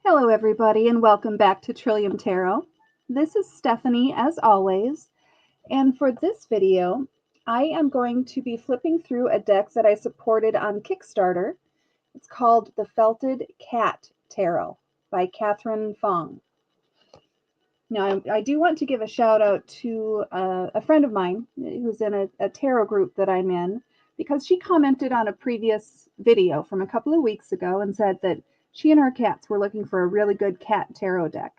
Hello, everybody, and welcome back to Trillium Tarot. This is Stephanie, as always, and for this video, I am going to be flipping through a deck that I supported on Kickstarter. It's called the Felted Cat Tarot by Catherine Fong. Now, I do want to give a shout out to a friend of mine who's in a tarot group that I'm in, because she commented on a previous video from a couple of weeks ago and said that she and her cats were looking for a really good cat tarot deck.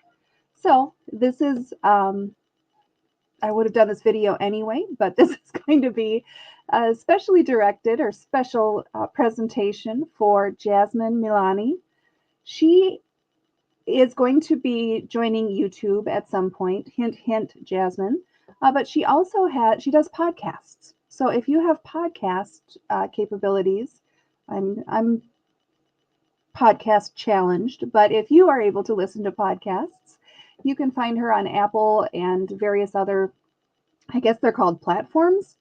So this is, I would have done this video anyway, but this is going to be a specially directed or special presentation for Jasmine Milani. She is going to be joining YouTube at some point. Hint, hint, Jasmine. But she also she does podcasts. So if you have podcast capabilities, I'm podcast challenged, but if you are able to listen to podcasts, you can find her on Apple and various other, I guess they're called platforms.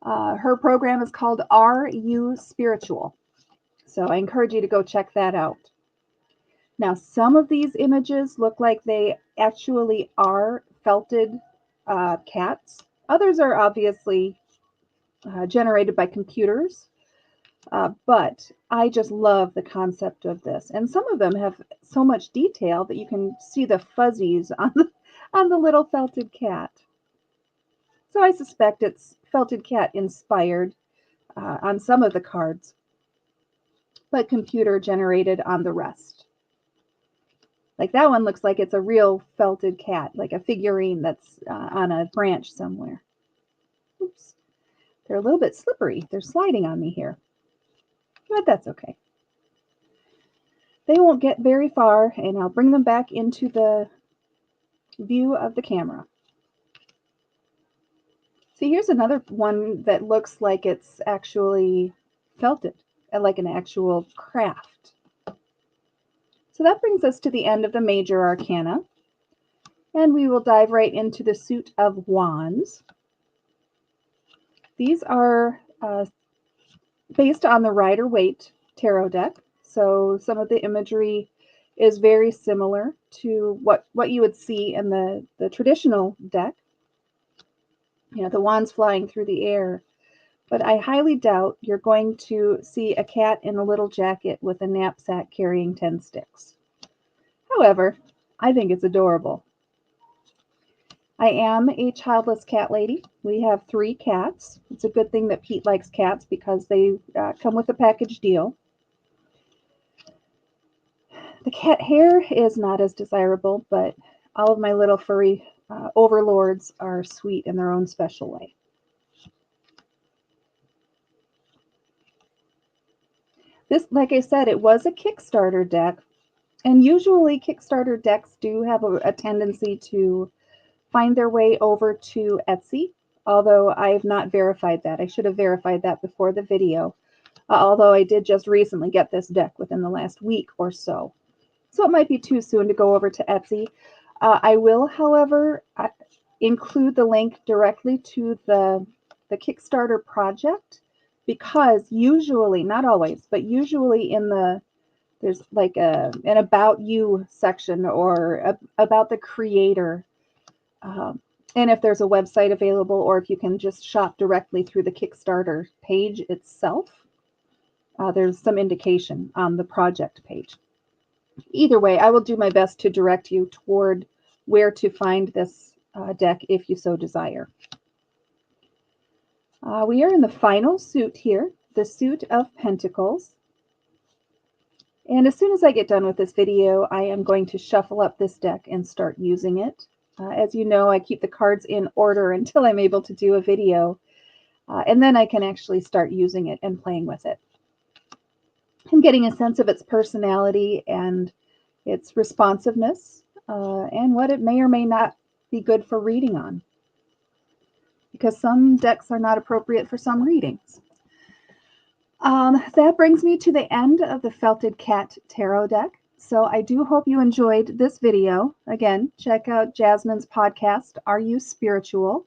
Her program is called Are You Spiritual? So I encourage you to go check that out. Now, some of these images look like they actually are felted cats. Others are obviously generated by computers. But I just love the concept of this. And some of them have so much detail that you can see the fuzzies on the little felted cat. So I suspect it's felted cat inspired on some of the cards, but computer generated on the rest. Like that one looks like it's a real felted cat, like a figurine that's on a branch somewhere. Oops. They're a little bit slippery. They're sliding on me here. But that's okay. They won't get very far, and I'll bring them back into the view of the camera. See, here's another one that looks like it's actually felted, like an actual craft. So that brings us to the end of the major arcana, and we will dive right into the suit of wands. These are based on the Rider-Waite tarot deck. So some of the imagery is very similar to what you would see in the traditional deck. You know, the wands flying through the air. But I highly doubt you're going to see a cat in a little jacket with a knapsack carrying 10 sticks. However, I think it's adorable. I am a childless cat lady. We have 3 cats. It's a good thing that Pete likes cats because they come with a package deal. The cat hair is not as desirable, but all of my little furry overlords are sweet in their own special way. This, like I said, it was a Kickstarter deck, and usually Kickstarter decks do have a tendency to find their way over to Etsy, although I have not verified that. I should have verified that before the video, although I did just recently get this deck within the last week or so. So it might be too soon to go over to Etsy. I will, however, include the link directly to the Kickstarter project, because usually, not always, but usually there's like an About You section or about the creator. And if there's a website available, or if you can just shop directly through the Kickstarter page itself, there's some indication on the project page. Either way, I will do my best to direct you toward where to find this deck if you so desire. We are in the final suit here, the suit of Pentacles. And as soon as I get done with this video, I am going to shuffle up this deck and start using it. As you know, I keep the cards in order until I'm able to do a video, and then I can actually start using it and playing with it. I'm getting a sense of its personality and its responsiveness, and what it may or may not be good for reading on, because some decks are not appropriate for some readings. That brings me to the end of the Felted Cat Tarot deck. So I do hope you enjoyed this video. Again, check out Jasmine's podcast, Are You Spiritual?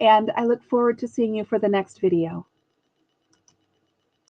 And I look forward to seeing you for the next video.